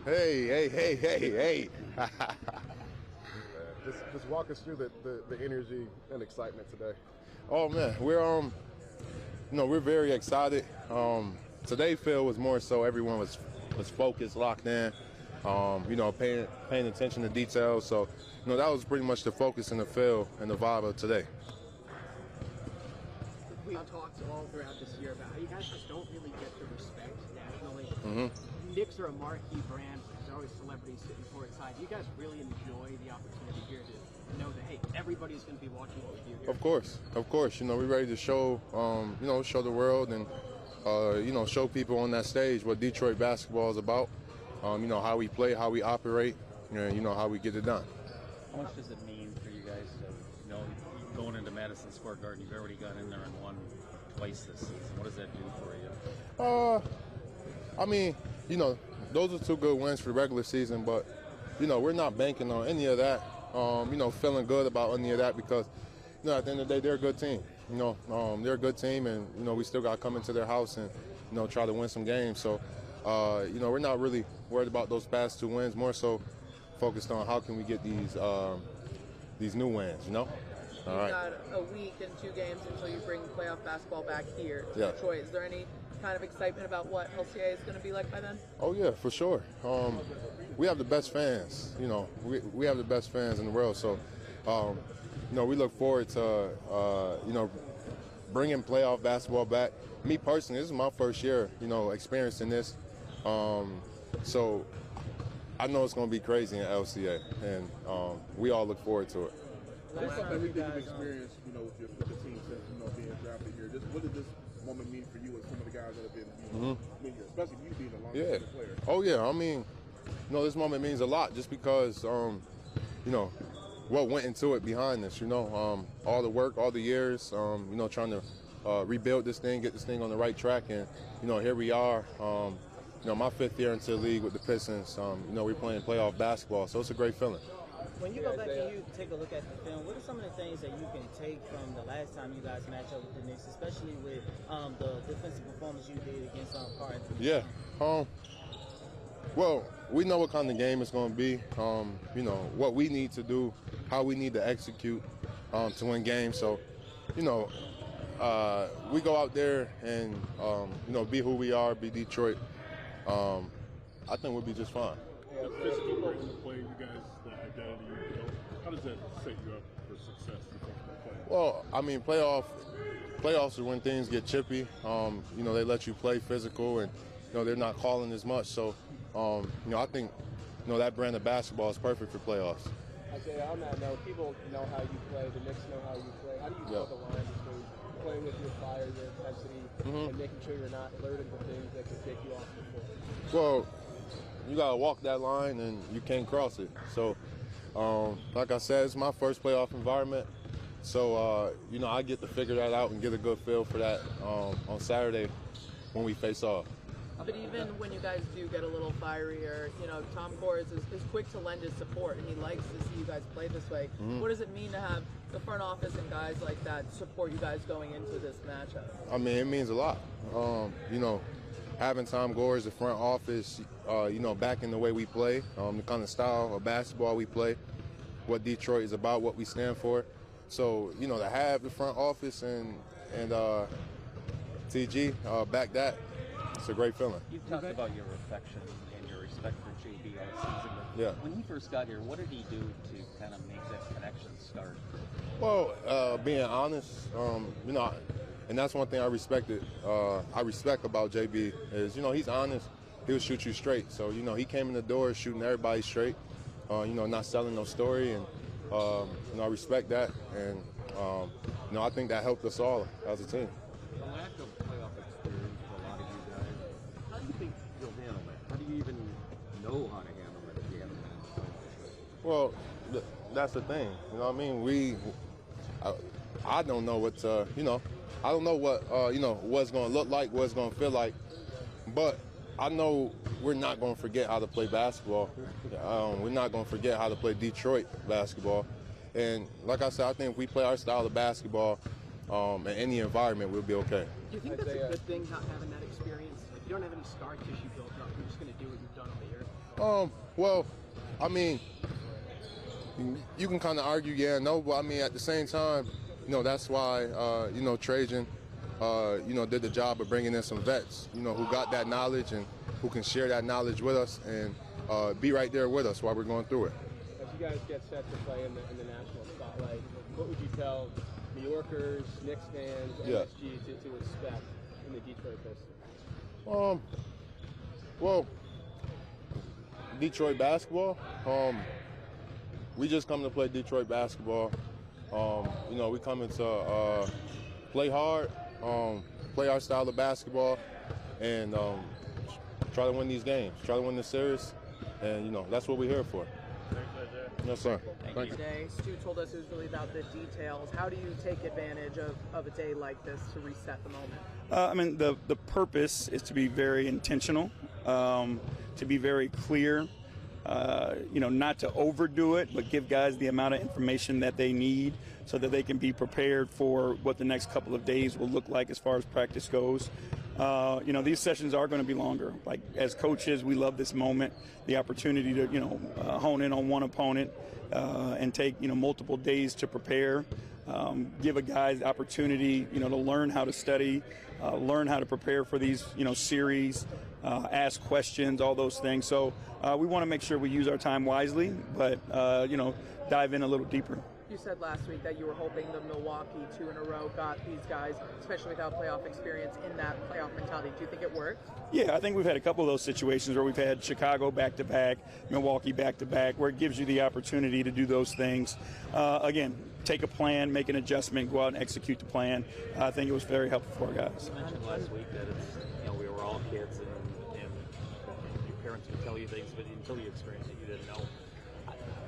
Hey. Just walk us through the energy and excitement today. Oh man, we're very excited. Today, Phil, was more so everyone was focused, locked in. Paying attention to details. So, that was pretty much the focus in the field and the vibe of today. We've talked all throughout this year about how you guys just don't really get the respect nationally. Mm-hmm. Knicks are a marquee brand, but there's always celebrities sitting courtside. Do you guys really enjoy the opportunity here to know that, hey, everybody's going to be watching what we do here? Of course. We're ready to show the world and, show people on that stage what Detroit basketball is about. How we play, how we operate, and, how we get it done. How much does it mean for you guys to, going into Madison Square Garden, you've already gone in there and won twice this season. What does that do for you? Those are two good wins for the regular season, but, we're not banking on any of that, feeling good about any of that because, at the end of the day, they're a good team. They're a good team, and, we still got to come into their house and, try to win some games. So, we're not really worried about those past two wins, more so focused on how can we get these new wins, You've got a week and 2 games until you bring playoff basketball back here to Detroit. Is there any kind of excitement about what LCA is going to be like by then? Oh, yeah, for sure. We have the best fans. We have the best fans in the world. So, we look forward to, bringing playoff basketball back. Me personally, this is my first year, experiencing this. So I know it's going to be crazy in LCA, and we all look forward to it. Everything you've experienced, with the team since being drafted here. What did this moment mean for you and some of the guys that have been, especially you being a long-term player? Oh yeah, this moment means a lot just because, what went into it behind this. All the work, all the years, trying to rebuild this thing, get this thing on the right track, and here we are. My 5th year into the league with the Pistons. We're playing playoff basketball, so it's a great feeling. When you go back and you take a look at the film, what are some of the things that you can take from the last time you guys matched up with the Knicks, especially with the defensive performance you did against Cade? Yeah. Well, we know what kind of game it's going to be. What we need to do, how we need to execute to win games. So, we go out there and, be who we are, be Detroit. I think we'll be just fine. The physical version of play, you guys, the identity you built, how does that set you up for success in play? Well, playoffs are when things get chippy. They let you play physical and, they're not calling as much. So, I think, that brand of basketball is perfect for playoffs. Isaiah, on that note, people know how you play, the Knicks know how you play. How do you draw the line between playing with your fire, your intensity, and making sure you're not alerted to things that could take you off the floor? Well, you got to walk that line and you can't cross it. So, like I said, it's my first playoff environment. So, I get to figure that out and get a good feel for that on Saturday when we face off. But even when you guys do get a little fierier, Tom Kors is quick to lend his support, and he likes to see you guys play this way. What does it mean to have the front office and guys like that support you guys going into this matchup? It means a lot. Having Tom Kors, the front office, back in the way we play, the kind of style of basketball we play, what Detroit is about, what we stand for. So, to have the front office and TG back that, it's a great feeling. You've talked about your affection and your respect for JB all season. Yeah. When he first got here, what did he do to kind of make that connection start? Well, being honest, and that's one thing I respect about JB is, he's honest. He'll shoot you straight. So, he came in the door shooting everybody straight, not selling no story. And, I respect that. And, I think that helped us all as a team. The lack of playoff experience for a lot of you guys, how do you think you'll handle that? How do you even know how to handle it if you haven't been so much? Well, that's the thing. I don't know what, I don't know what, what it's going to look like, what it's going to feel like. But I know we're not going to forget how to play basketball. We're not going to forget how to play Detroit basketball. And like I said, I think if we play our style of basketball in any environment, we'll be okay. Do you think that's a good thing, not having that experience? Like, you don't have any scar tissue built up. You're just going to do what you've done all year. Well, I mean, you can kind of argue, yeah, no, but I mean, at the same time, that's why, Trajan, did the job of bringing in some vets, who got that knowledge and who can share that knowledge with us and be right there with us while we're going through it. As you guys get set to play in the national spotlight, what would you tell New Yorkers, Knicks fans, MSG to expect in the Detroit Pistons? Well, Detroit basketball. We just come to play Detroit basketball. We come to play hard, play our style of basketball, and try to win these games, try to win this series, and that's what we're here for. Yes, sir. Thank you. Today, Stu told us it was really about the details. How do you take advantage of a day like this to reset the moment? The purpose is to be very intentional, to be very clear, not to overdo it, but give guys the amount of information that they need so that they can be prepared for what the next couple of days will look like as far as practice goes. These sessions are going to be longer. Like, as coaches, we love this moment, the opportunity to, hone in on one opponent and take, multiple days to prepare. Give a guy the opportunity, to learn how to study, learn how to prepare for these, series, ask questions, all those things. So we want to make sure we use our time wisely, but, dive in a little deeper. You said last week that you were hoping the Milwaukee 2 in a row got these guys, especially without playoff experience, in that playoff mentality. Do you think it worked? Yeah, I think we've had a couple of those situations where we've had Chicago back-to-back, Milwaukee back-to-back, where it gives you the opportunity to do those things. Again, take a plan, make an adjustment, go out and execute the plan. I think it was very helpful for our guys. You mentioned last week that it's, we were all kids and your parents would tell you things, but until you experience it, you didn't know.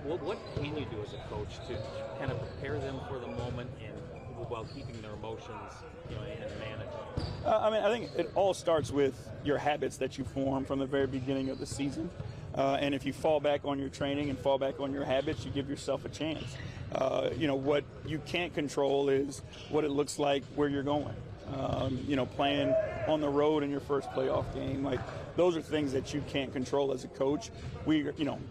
What can you do as a coach to kind of prepare them for the moment and while keeping their emotions, and manage? I think it all starts with your habits that you form from the very beginning of the season. And if you fall back on your training and fall back on your habits, you give yourself a chance. What you can't control is what it looks like where you're going. Playing on the road in your first playoff game, like, those are things that you can't control as a coach.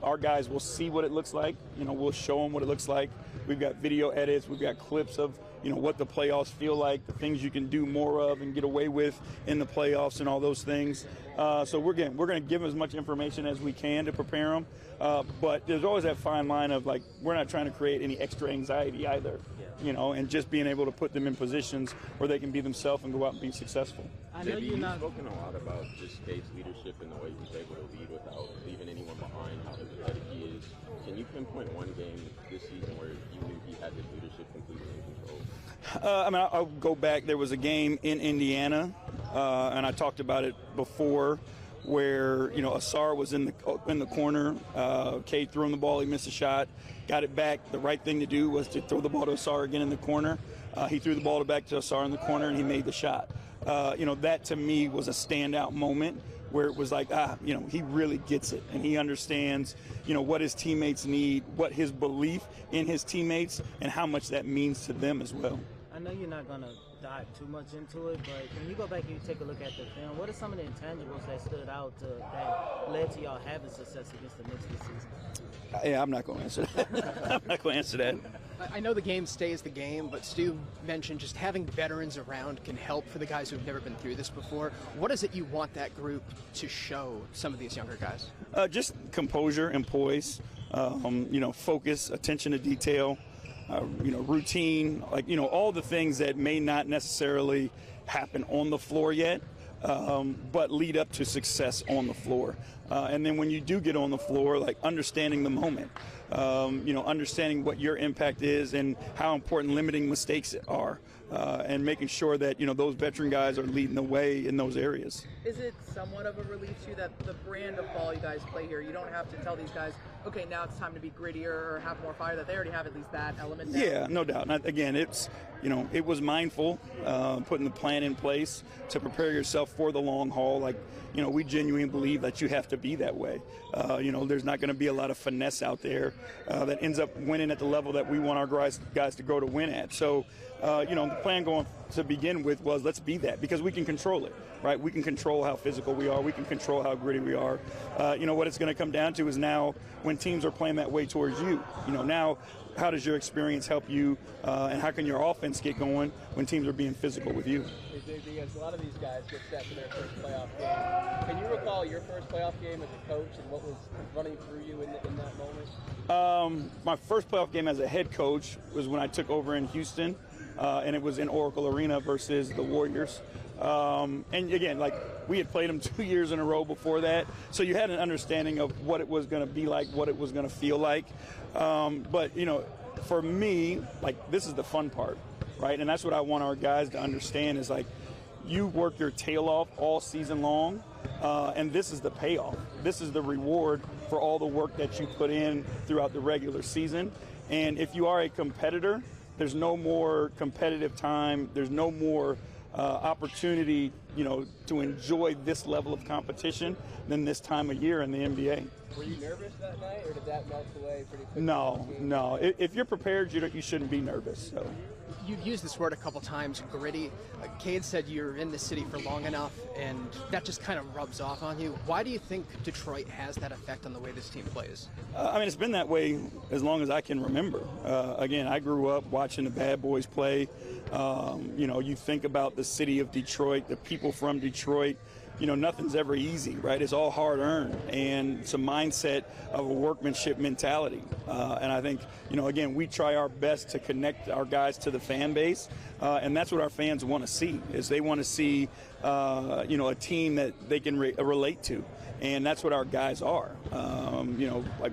Our guys will see what it looks like. We'll show them what it looks like. We've got video edits. We've got clips of, what the playoffs feel like, the things you can do more of and get away with in the playoffs and all those things. So we're going to give them as much information as we can to prepare them. But there's always that fine line of, like, we're not trying to create any extra anxiety either. And just being able to put them in positions where they can be themselves and go out and be successful. I know you've spoken a lot about just Cade's leadership and the way he's able to lead without leaving anyone behind, how empathetic he is. Can you pinpoint one game this season where you knew he had his leadership completely in control? I'll go back. There was a game in Indiana, and I talked about it before, where Asar was in the corner. Cade threw him the ball. He missed a shot. Got it back. The right thing to do was to throw the ball to Asar again in the corner. He threw the ball back to Asar in the corner, and he made the shot. That to me was a standout moment where it was like, he really gets it, and he understands, what his teammates need, what his belief in his teammates, and how much that means to them as well. I know you're not going to dive too much into it, but when you go back and you take a look at the film, what are some of the intangibles that stood out that led to y'all having success against the Knicks this season? Yeah, I'm not going to answer that. I'm not going to answer that. I know the game stays the game, but Stu mentioned just having veterans around can help for the guys who've never been through this before. What is it you want that group to show some of these younger guys? Just composure and poise, focus, attention to detail, routine, all the things that may not necessarily happen on the floor yet, but lead up to success on the floor. And then when you do get on the floor, understanding the moment, understanding what your impact is and how important limiting mistakes are, and making sure that, those veteran guys are leading the way in those areas. Is it somewhat of a relief to you that the brand of ball you guys play here, you don't have to tell these guys, okay, now it's time to be grittier or have more fire, that they already have at least that element down? Yeah, no doubt. And again, it's, it was mindful, putting the plan in place to prepare yourself for the long haul. We genuinely believe that you have to be that way. There's not going to be a lot of finesse out there that ends up winning at the level that we want our guys to go to win at. So, The plan going to begin with was let's be that because we can control it, right? We can control how physical we are. We can control how gritty we are. What it's going to come down to is now when teams are playing that way towards you, now how does your experience help you and how can your offense get going when teams are being physical with you? Hey, JB, a lot of these guys get set for their first playoff game. Can you recall your first playoff game as a coach and what was running through you in that moment? My first playoff game as a head coach was when I took over in Houston, and it was in Oracle Arena versus the Warriors. And again, we had played them 2 years in a row before that, so you had an understanding of what it was going to be like, what it was going to feel like. But for me, this is the fun part, right? And that's what I want our guys to understand is you work your tail off all season long, and this is the payoff. This is the reward for all the work that you put in throughout the regular season. And if you are a competitor, there's no more competitive time. There's no more opportunity, to enjoy this level of competition than this time of year in the NBA. Were you nervous that night, or did that melt away pretty quickly? No. If you're prepared, you shouldn't be nervous. So. You've used this word a couple times, gritty. Cade said you're in the city for long enough, and that just kind of rubs off on you. Why do you think Detroit has that effect on the way this team plays? It's been that way as long as I can remember. Again, I grew up watching the bad boys play. You think about the city of Detroit, the people from Detroit. Nothing's ever easy, right? It's all hard-earned, and it's a mindset of a workmanship mentality. And I think, again, we try our best to connect our guys to the fan base, and that's what our fans want to see, is they want to see, a team that they can relate to. And that's what our guys are.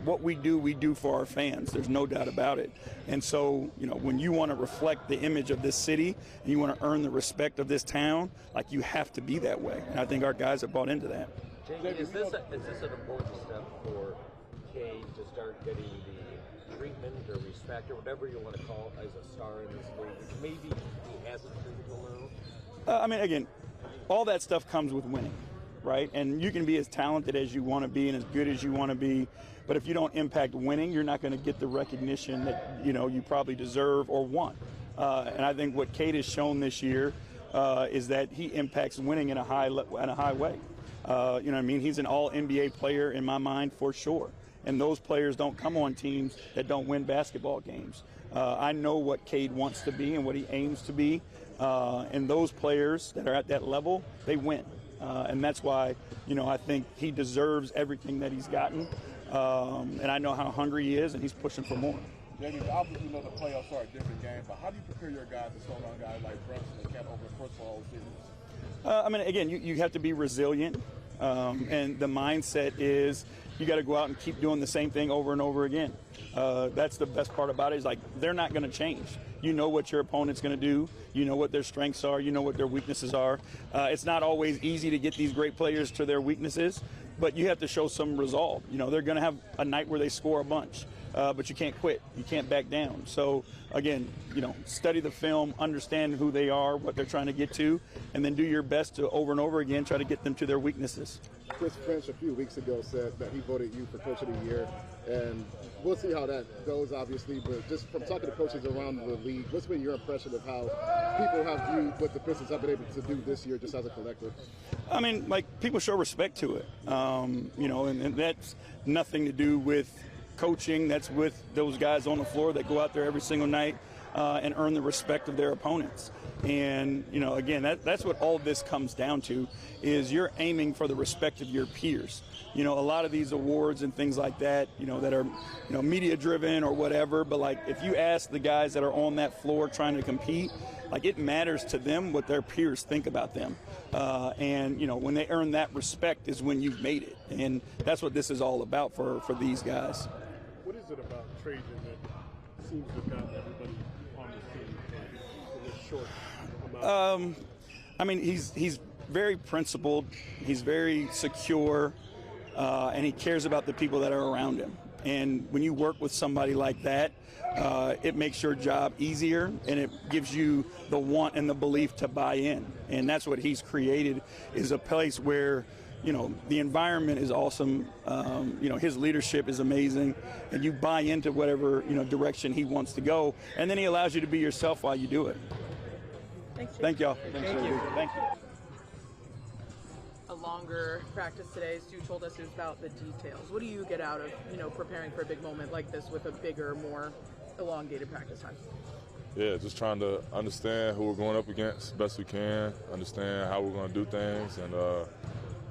What we do for our fans. There's no doubt about it. And so, when you want to reflect the image of this city and you want to earn the respect of this town, you have to be that way. And I think our guys have bought into that. Jamie, is this an important step for Cade to start getting the treatment or respect or whatever you want to call it as a star in this league, which maybe he hasn't until now? Again, all that stuff comes with winning. Right? And you can be as talented as you want to be and as good as you want to be, but if you don't impact winning, you're not going to get the recognition that, you probably deserve or want. And I think what Cade has shown this year is that he impacts winning in a high way. He's an all-NBA player in my mind for sure. And those players don't come on teams that don't win basketball games. I know what Cade wants to be and what he aims to be. And those players that are at that level, they win. And that's why, I think he deserves everything that he's gotten. And I know how hungry he is, and he's pushing for more. Jamie, obviously the playoffs are a different game, but how do you prepare your guys to slow down guys like Brunson and Kemp over the course of all series? Again, you have to be resilient. And the mindset is you got to go out and keep doing the same thing over and over again. That's the best part about it is they're not going to change. You know what your opponent's going to do. You know what their strengths are. You know what their weaknesses are. It's not always easy to get these great players to their weaknesses, but you have to show some resolve. They're going to have a night where they score a bunch, but you can't quit. You can't back down. So, again, study the film, understand who they are, what they're trying to get to, and then do your best to over and over again try to get them to their weaknesses. Chris Finch a few weeks ago said that he voted you for Coach of the Year, and we'll see how that goes, obviously, but just from talking to coaches around the league, what's been your impression of how people have viewed what the Pistons have been able to do this year just as a collective? People show respect to it, and that's nothing to do with coaching. That's with those guys on the floor that go out there every single night and earn the respect of their opponents. And, again, that's what all this comes down to is you're aiming for the respect of your peers. A lot of these awards and things like that, that are, media driven or whatever. But if you ask the guys that are on that floor trying to compete, it matters to them what their peers think about them. And, when they earn that respect is when you've made it. And that's what this is all about for these guys. What is it about Trajan that seems to have gotten everybody on the team in this short amount? He's very principled. He's very secure. And he cares about the people that are around him. And when you work with somebody like that, it makes your job easier, and it gives you the want and the belief to buy in. And that's what he's created, is a place where, the environment is awesome. His leadership is amazing, and you buy into whatever, direction he wants to go. And then he allows you to be yourself while you do it. Thanks, Jake. Thank y'all. Thank you. Thank you. A longer practice today. Stu told us it was about the details. What do you get out of, preparing for a big moment like this with a bigger, more elongated practice time? Yeah, just trying to understand who we're going up against as best we can, understand how we're going to do things, and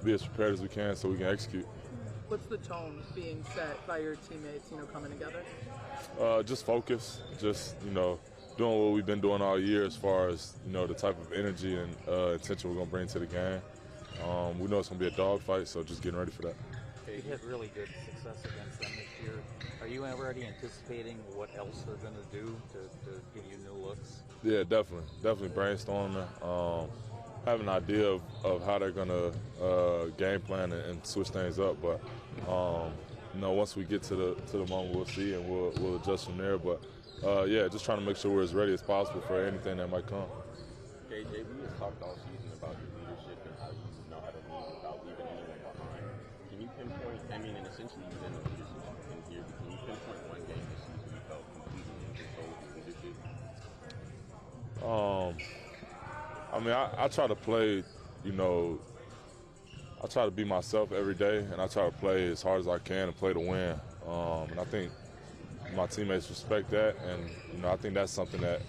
be as prepared as we can so we can execute. What's the tone being set by your teammates, coming together? Just focus, doing what we've been doing all year as far as, the type of energy and attention we're going to bring to the game. We know it's going to be a dogfight, so just getting ready for that. You had really good success against them this year. Are you already anticipating what else they're going to do to give you new looks? Yeah, definitely brainstorming, having an idea of how they're going to game plan and switch things up. But once we get to the moment, we'll see and we'll adjust from there. But just trying to make sure we're as ready as possible for anything that might come. KJ, we have talked all season about your leadership and how you know how to lead without leaving anyone behind. Can you pinpoint? And essentially you've been the leadership in here. But can you pinpoint one game this season you felt completely in control of leadership? I try to play, I try to be myself every day, and I try to play as hard as I can and play to win. And I think my teammates respect that, and I think that's something that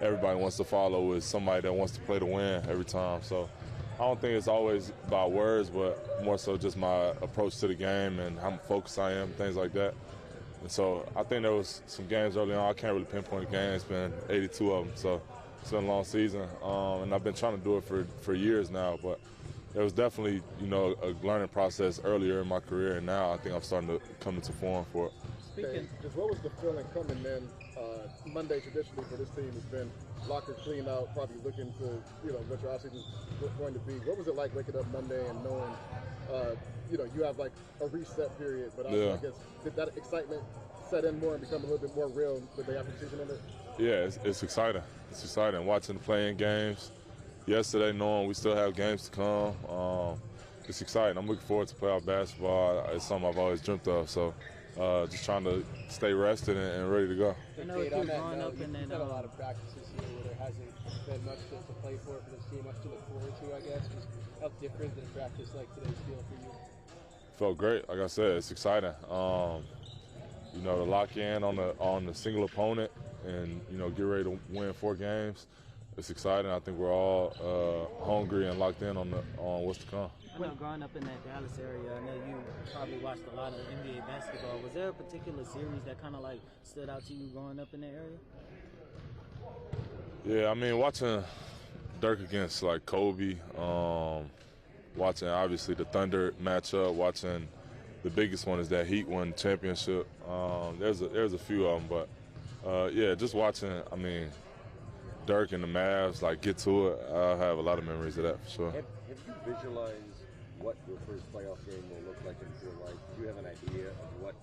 everybody wants to follow, is somebody that wants to play to win every time. So I don't think it's always about words, but more so just my approach to the game and how focused I am, things like that. And so I think there was some games early on. I can't really pinpoint a game. It's been 82 of them, so it's been a long season. And I've been trying to do it for years now, but there was definitely, a learning process earlier in my career, and now I think I'm starting to come into form for it. Speaking, just what was the feeling coming in? Monday traditionally for this team has been locker clean out, probably looking to, what your offseason is going to be. What was it like waking up Monday and knowing, you have like a reset period, but I guess did that excitement set in more and become a little bit more real the day after the season ended? Yeah, it's exciting. It's exciting watching the playing games. Yesterday, knowing we still have games to come. It's exciting. I'm looking forward to playoff basketball. It's something I've always dreamt of. So just trying to stay rested and ready to go. I know Cade, on that note, you've had a lot of practices here where there hasn't been much to play for this team, much to look forward to, I guess. Just how different did a practice like today's feel for you? Felt great. Like I said, it's exciting. To lock in on the single opponent and, get ready to win 4 games. It's exciting. I think we're all hungry and locked in on what's to come. I know growing up in that Dallas area, I know you probably watched a lot of NBA basketball. Was there a particular series that kind of like stood out to you growing up in that area? Yeah, watching Dirk against like Kobe, watching obviously the Thunder matchup, watching the biggest one is that Heat won championship. There's a few of them, but just watching. Dirk and the Mavs, like, get to it. I have a lot of memories of that for sure. Have you visualized what your first playoff game will look like and feel like? Do you have an idea of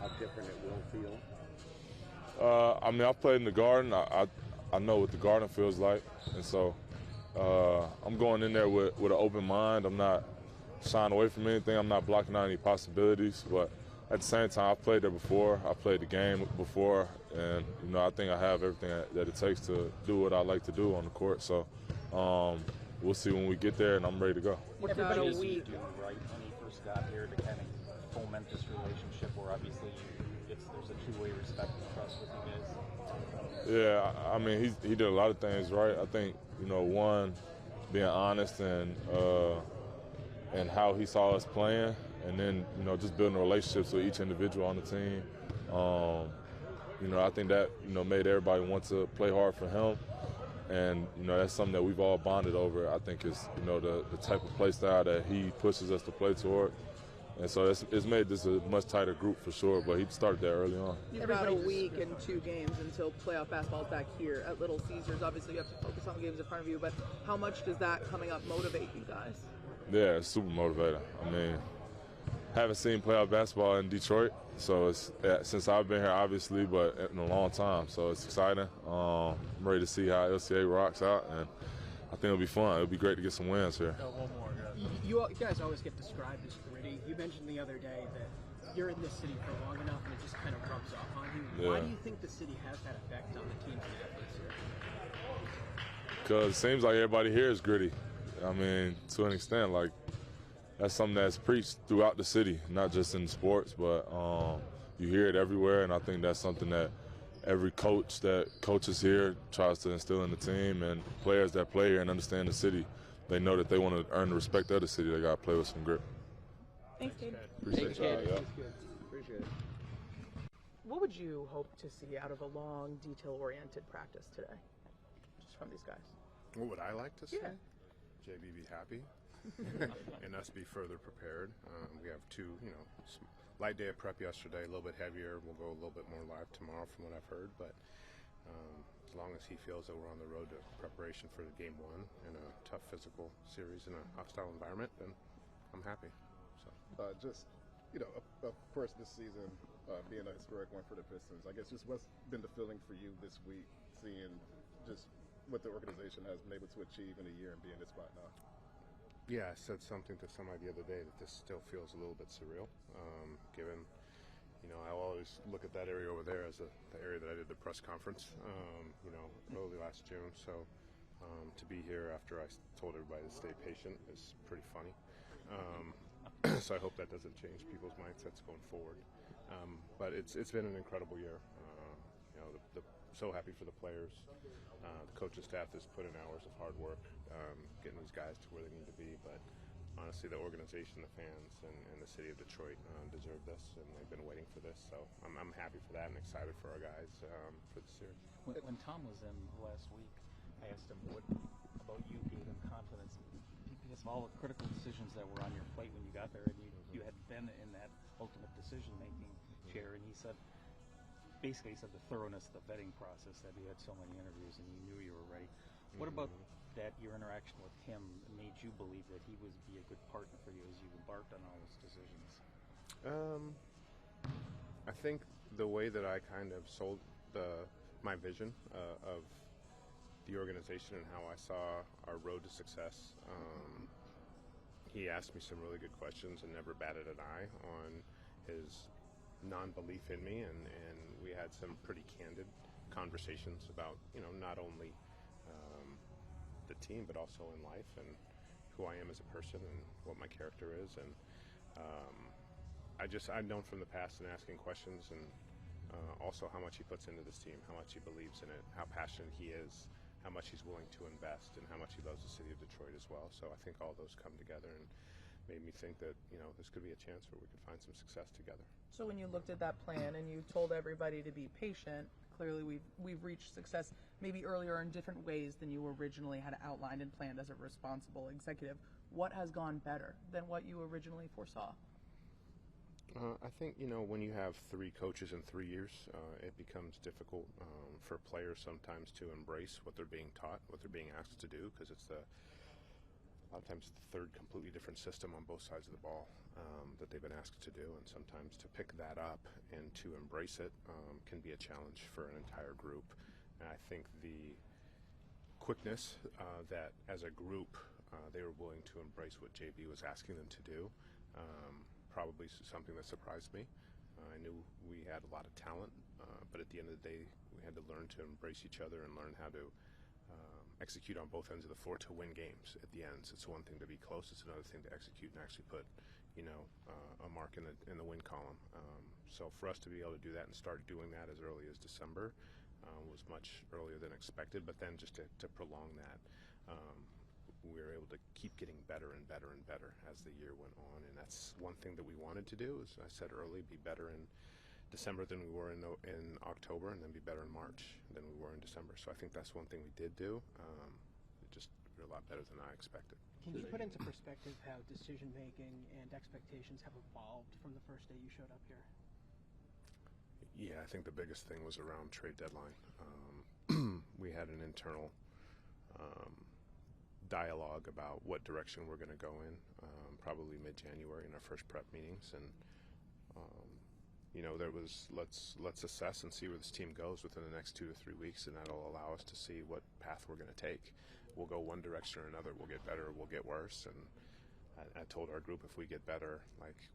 how different it will feel? I've played in the Garden. I know what the Garden feels like, and so I'm going in there with an open mind. I'm not shying away from anything. I'm not blocking out any possibilities, but at the same time, I've played there before. I played the game before, and I think I have everything that it takes to do what I like to do on the court. So we'll see when we get there, and I'm ready to go. What about a week? Right when he first got here to kind of foment this relationship, where obviously there's a two-way respect and trust with you guys. Yeah, he did a lot of things right. I think one, being honest and how he saw us playing. And then, just building relationships with each individual on the team. I think that, made everybody want to play hard for him. And, that's something that we've all bonded over, I think, is, the type of play style that he pushes us to play toward. And so it's made this a much tighter group for sure, but he started that early on. About a week and 2 games until playoff basketball is back here at Little Caesars. Obviously, you have to focus on the games in front of you, but how much does that coming up motivate you guys? Yeah, it's super motivating. Haven't seen playoff basketball in Detroit, so it's since I've been here, obviously, but in a long time. So it's exciting. I'm ready to see how LCA rocks out, and I think it'll be fun. It'll be great to get some wins here. One more, guys. You guys always get described as gritty. You mentioned the other day that you're in this city for long enough, and it just kind of rubs off on you. Yeah. Why do you think the city has that effect on the team's efforts here? because it seems like everybody here is gritty. I mean, to an extent, like that's something that's preached throughout the city, not just in sports, but you hear it everywhere, and I think that's something that every coach that coaches here tries to instill in the team, and players that play here and understand the city, they know that they want to earn the respect of the city. They got to play with some grit. Thanks, Cade. Appreciate y'all. Yeah. Appreciate it. What would you hope to see out of a long, detail-oriented practice today, just from these guys? What would I like to see? Yeah. JB be happy, and us be further prepared. We have two, light day of prep yesterday, a little bit heavier. We'll go a little bit more live tomorrow from what I've heard, but as long as he feels that we're on the road to preparation for game one in a tough physical series in a hostile environment, then I'm happy. So of course this season being a historic one for the Pistons, I guess just what's been the feeling for you this week, seeing just what the organization has been able to achieve in a year and be in this spot now? Yeah, I said something to somebody the other day that this still feels a little bit surreal, given, I always look at that area over there as the area that I did the press conference, early last June. So to be here after I told everybody to stay patient is pretty funny. So I hope that doesn't change people's mindsets going forward. But it's been an incredible year. So happy for the players. The coaching staff has put in hours of hard work getting these guys to where they need to be. But honestly, the organization, the fans, and the city of Detroit deserve this, and they've been waiting for this. So I'm happy for that and excited for our guys for the series. When Tom was in last week, I asked him what about you gave him confidence because of all the critical decisions that were on your plate when you got there, and you had been in that ultimate decision-making chair, and he said, basically, he said the thoroughness of the vetting process, that you had so many interviews and you knew you were ready. What about that, your interaction with him made you believe that he would be a good partner for you as you embarked on all those decisions? I think the way that I kind of sold my vision of the organization and how I saw our road to success, he asked me some really good questions and never batted an eye on his non-belief in me, and we had some pretty candid conversations about not only the team but also in life and who I am as a person and what my character is, and I've known from the past in asking questions and also how much he puts into this team, how much he believes in it, how passionate he is, how much he's willing to invest, and how much he loves the city of Detroit as well. So I think all those come together and made me think that this could be a chance where we could find some success together. So when you looked at that plan and you told everybody to be patient, clearly we've reached success maybe earlier in different ways than you originally had outlined and planned as a responsible executive. What has gone better than what you originally foresaw? I think, when you have three coaches in 3 years, it becomes difficult for players sometimes to embrace what they're being taught, what they're being asked to do, because it's a lot of times the third completely different system on both sides of the ball that they've been asked to do, and sometimes to pick that up and to embrace it can be a challenge for an entire group. And I think the quickness that as a group they were willing to embrace what JB was asking them to do probably something that surprised me. I knew we had a lot of talent, but at the end of the day we had to learn to embrace each other and learn how to execute on both ends of the floor to win games at the ends. It's one thing to be close, it's another thing to execute and actually put a mark in the win column. So for us to be able to do that and start doing that as early as December was much earlier than expected, but then just to prolong that, we were able to keep getting better and better and better as the year went on, and that's one thing that we wanted to do, as I said early, be better in December than we were in October, and then be better in March than we were in December. So I think that's one thing we did do. We're a lot better than I expected. Can you put into perspective how decision-making and expectations have evolved from the first day you showed up here? Yeah, I think the biggest thing was around trade deadline. We had an internal dialogue about what direction we're going to go in, probably mid-January in our first prep meetings, and there was let's assess and see where this team goes within the next 2 to 3 weeks, and that'll allow us to see what path we're going to take. We'll go one direction or another. We'll get better, we'll get worse, and I told our group if we get better,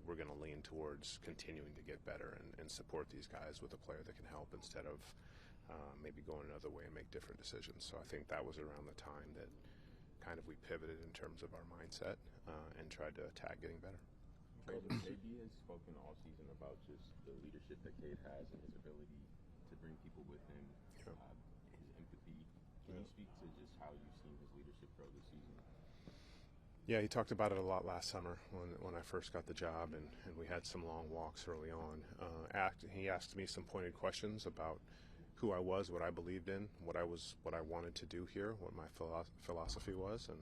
we're going to lean towards continuing to get better and support these guys with a player that can help instead of maybe go another way and make different decisions. So I think that was around the time that kind of we pivoted in terms of our mindset and tried to attack getting better. Trajan, JB has spoken all season about just the leadership that Cade has and his ability to bring people with him, his empathy. Can you speak to just how you've seen his leadership grow this season? Yeah, he talked about it a lot last summer when I first got the job, and we had some long walks early on. He asked me some pointed questions about who I was, what I believed in, what I wanted to do here, what my philosophy was, and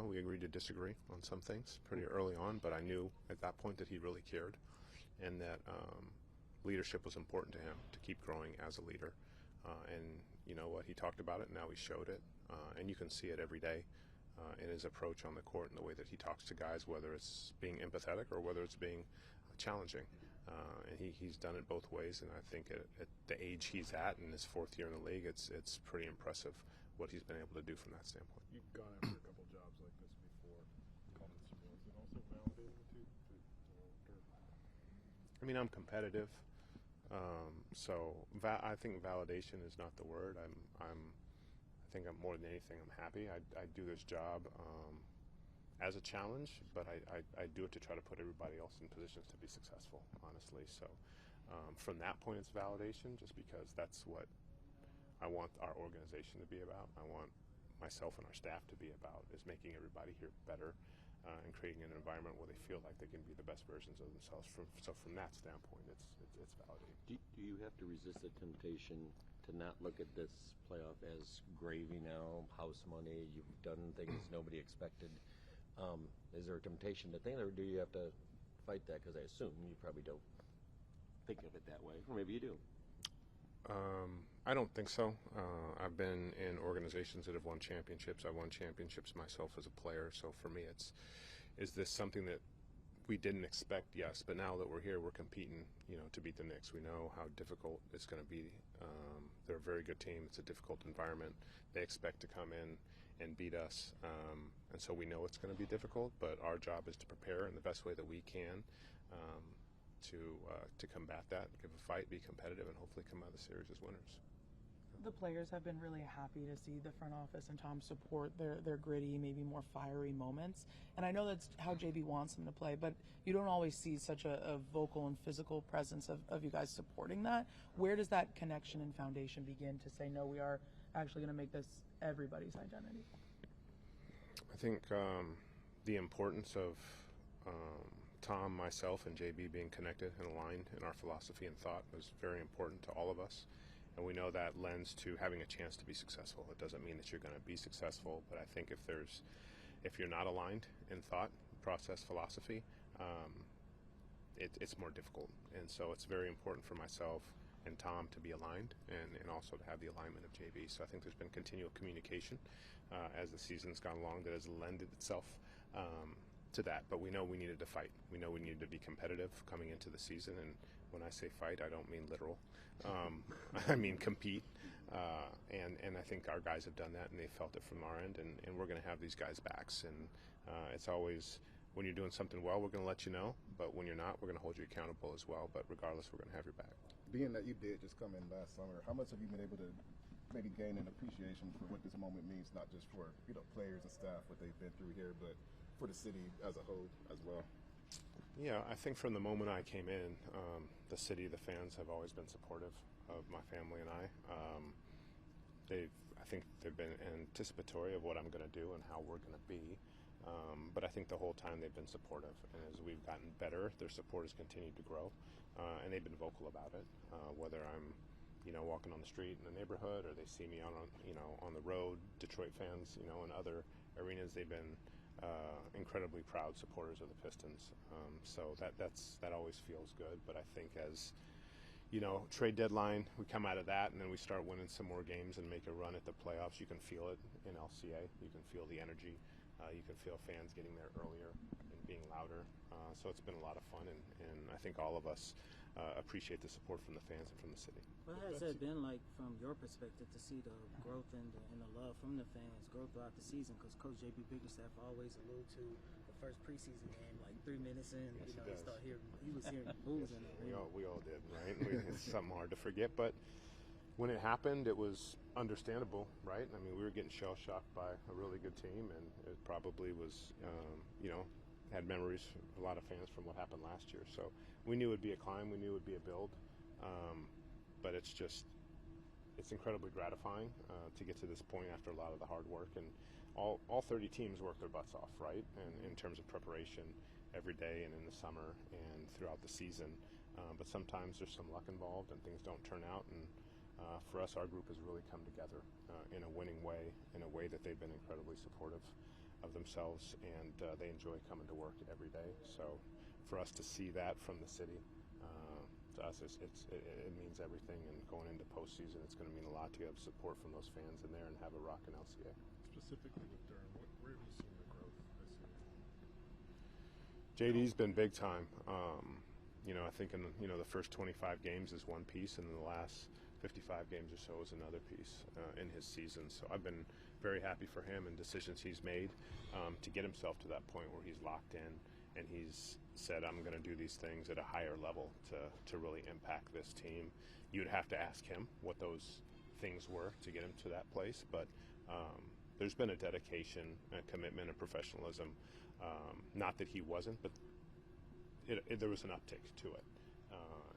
we agreed to disagree on some things pretty early on, but I knew at that point that he really cared and that leadership was important to him to keep growing as a leader. And you know what, he talked about it, now he showed it, and you can see it every day in his approach on the court and the way that he talks to guys, whether it's being empathetic or whether it's being challenging. And he's done it both ways, and I think at the age he's at in his fourth year in the league, it's pretty impressive what he's been able to do from that standpoint. You've gone after a couple jobs like this before. Is it also validating to I mean, I'm competitive, so I think validation is not the word. I think I'm more than anything, I'm happy. I do this job as a challenge, but I do it to try to put everybody else in positions to be successful, honestly. So from that point, it's validation, just because that's what I want our organization to be about. I want myself and our staff to be about, is making everybody here better and creating an environment where they feel like they can be the best versions of themselves. So from that standpoint, it's validating. Do you have to resist the temptation to not look at this playoff as gravy now, house money, you've done things nobody expected? Is there a temptation to think, or do you have to fight that? Because I assume you probably don't think of it that way, or maybe you do. I don't think so. I've been in organizations that have won championships. I won championships myself as a player. So for me, is this something that we didn't expect? Yes, but now that we're here, we're competing, to beat the Knicks. We know how difficult it's going to be. They're a very good team. It's a difficult environment. They expect to come in and beat us, and so we know it's going to be difficult. But our job is to prepare in the best way that we can. To combat that, give a fight, be competitive, and hopefully come out of the series as winners. The players have been really happy to see the front office and Tom support their gritty, maybe more fiery moments. And I know that's how JB wants them to play, but you don't always see such a vocal and physical presence of you guys supporting that. Where does that connection and foundation begin to say, no, we are actually going to make this everybody's identity? I think the importance of Tom, myself, and JB being connected and aligned in our philosophy and thought was very important to all of us. And we know that lends to having a chance to be successful. It doesn't mean that you're going to be successful, but I think if you're not aligned in thought, process, philosophy, it's more difficult. And so it's very important for myself and Tom to be aligned and also to have the alignment of JB. So I think there's been continual communication as the season's gone along that has lended itself to that, but we know we needed to fight. We know we needed to be competitive coming into the season, and when I say fight, I don't mean literal. I mean compete, and I think our guys have done that, and they felt it from our end, and we're going to have these guys' backs, and it's always, when you're doing something well, we're going to let you know, but when you're not, we're going to hold you accountable as well, but regardless, we're going to have your back. Being that you did just come in last summer, how much have you been able to maybe gain an appreciation for what this moment means, not just for players and staff, what they've been through here, but for the city as a whole as well? Yeah, I think from the moment I came in, the city, the fans have always been supportive of my family and I. I think they've been anticipatory of what I'm going to do and how we're going to be. But I think the whole time they've been supportive, and as we've gotten better, their support has continued to grow, and they've been vocal about it. Whether I'm, walking on the street in the neighborhood, or they see me on the road, Detroit fans, in other arenas, they've been incredibly proud supporters of the Pistons. So that always feels good. But I think as trade deadline, we come out of that, and then we start winning some more games and make a run at the playoffs. You can feel it in LCA. You can feel the energy. You can feel fans getting there earlier and being louder. So it's been a lot of fun, and I think all of us appreciate the support from the fans and from the city. What has that been like from your perspective to see the growth and the love from the fans grow throughout the season? Because Coach J.B. Bickerstaff always alluded to the first preseason game, like 3 minutes in, Yes, he was hearing boos in it. We all did, right? It's something hard to forget, but when it happened, it was understandable, right? I mean, we were getting shell-shocked by a really good team, and it probably was, had memories for a lot of fans from what happened last year. So we knew it would be a climb, we knew it would be a build, but it's incredibly gratifying to get to this point after a lot of the hard work. And all 30 teams work their butts off, right? And in terms of preparation every day and in the summer and throughout the season. But sometimes there's some luck involved and things don't turn out. And for us, our group has really come together in a winning way, in a way that they've been incredibly supportive of themselves, and they enjoy coming to work every day. So for us to see that from the city, to us, it means everything. And going into postseason, it's going to mean a lot to have support from those fans in there and have a rockin' LCA. Specifically with Durham, where have you seen the growth this year? JD's been big time. I think in the first 25 games is one piece, and in the last 55 games or so is another piece in his season. So I've been very happy for him and decisions he's made to get himself to that point where he's locked in and he's said, I'm going to do these things at a higher level to really impact this team. You'd have to ask him what those things were to get him to that place, but there's been a dedication, a commitment, and professionalism. Not that he wasn't, but there was an uptick to it.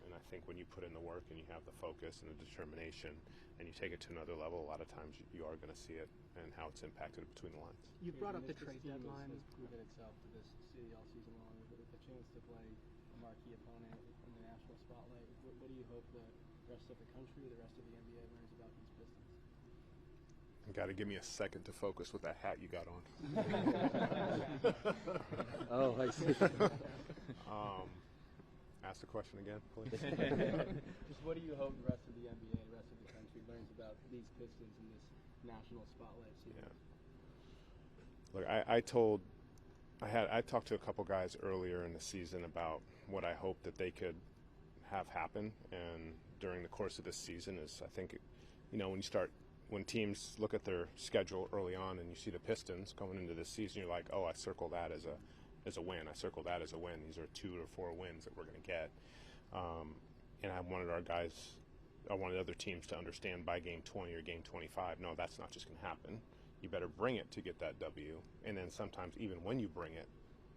And I think when you put in the work and you have the focus and the determination and you take it to another level, a lot of times you are going to see it and how it's impacted between the lines. You brought up the trade deadline. Has proven itself to this city all season long with a chance to play a marquee opponent in the national spotlight. What do you hope the rest of the country, the rest of the NBA learns about these Pistons? You got to give me a second to focus with that hat you got on. Oh, I see. Ask the question again, please. Just what do you hope the rest of the NBA, the rest of the country learns about these Pistons in this national spotlight season? Yeah. Look, I talked to a couple guys earlier in the season about what I hope that they could have happen, and during the course of this season is, I think, when teams look at their schedule early on and you see the Pistons going into this season, you're like, oh, I circle that as a win. I circle that as a win. These are 2 or 4 wins that we're going to get. And I wanted other teams to understand by game 20 or game 25, no, that's not just going to happen. You better bring it to get that W. And then sometimes even when you bring it,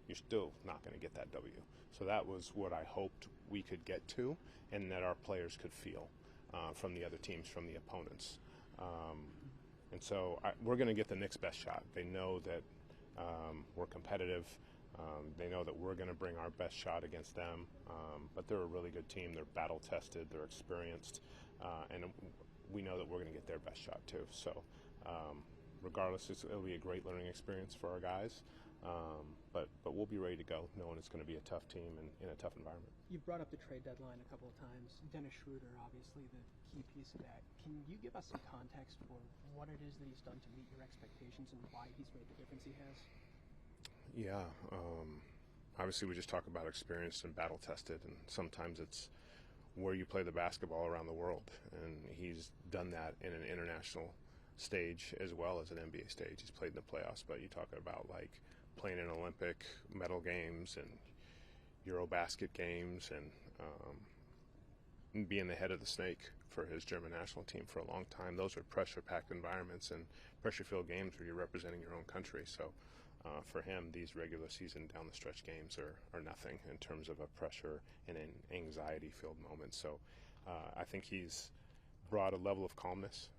you're still not going to get that W. So that was what I hoped we could get to and that our players could feel from the other teams, from the opponents. And so we're going to get the Knicks' best shot. They know that we're competitive. They know that we're going to bring our best shot against them, but they're a really good team. They're battle-tested, they're experienced, and we know that we're going to get their best shot too. So regardless, it'll be a great learning experience for our guys, but we'll be ready to go, knowing it's going to be a tough team and in a tough environment. You've brought up the trade deadline a couple of times. Dennis Schroeder, obviously the key piece of that. Can you give us some context for what it is that he's done to meet your expectations and why he's made the difference he has? Yeah, obviously we just talk about experienced and battle-tested, and sometimes it's where you play the basketball around the world, and he's done that in an international stage as well as an NBA stage. He's played in the playoffs, but you're talking about like playing in Olympic medal games and Eurobasket games and being the head of the snake for his German national team for a long time. Those are pressure-packed environments and pressure-filled games where you're representing your own country. So for him, these regular season down the stretch games are nothing in terms of a pressure and an anxiety-filled moment. So I think he's brought a level of calmness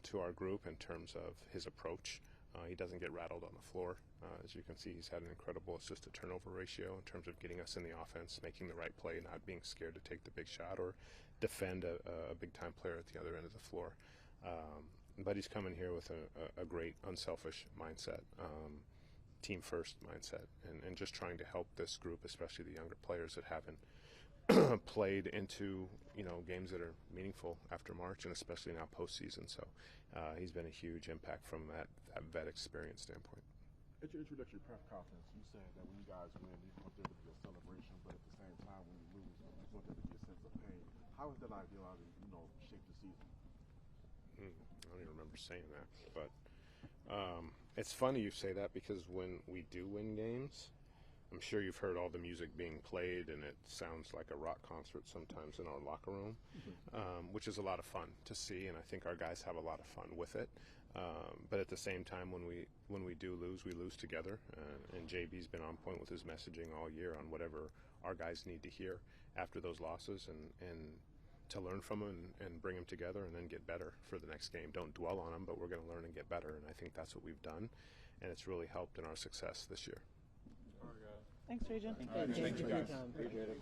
to our group in terms of his approach. He doesn't get rattled on the floor. As you can see, he's had an incredible assist-to-turnover ratio in terms of getting us in the offense, making the right play, not being scared to take the big shot or defend a big-time player at the other end of the floor. But he's coming here with a great, unselfish mindset, team-first mindset, and just trying to help this group, especially the younger players that haven't played into games that are meaningful after March and especially now postseason. So he's been a huge impact from that vet experience standpoint. At your introductory press conference, you said that when you guys win, you want there to be a celebration, but at the same time, when you lose, you want there to be a sense of pain. How has that ideology, shaped the season? I don't even remember saying that, but it's funny you say that because when we do win games, I'm sure you've heard all the music being played, and it sounds like a rock concert sometimes in our locker room, which is a lot of fun to see, and I think our guys have a lot of fun with it. But at the same time, when we do lose, we lose together, and JB's been on point with his messaging all year on whatever our guys need to hear after those losses, and to learn from them and bring them together and then get better for the next game. Don't dwell on them, but we're going to learn and get better, and I think that's what we've done, and it's really helped in our success this year. Thanks, Trajan. Thank you, guys. Appreciate it.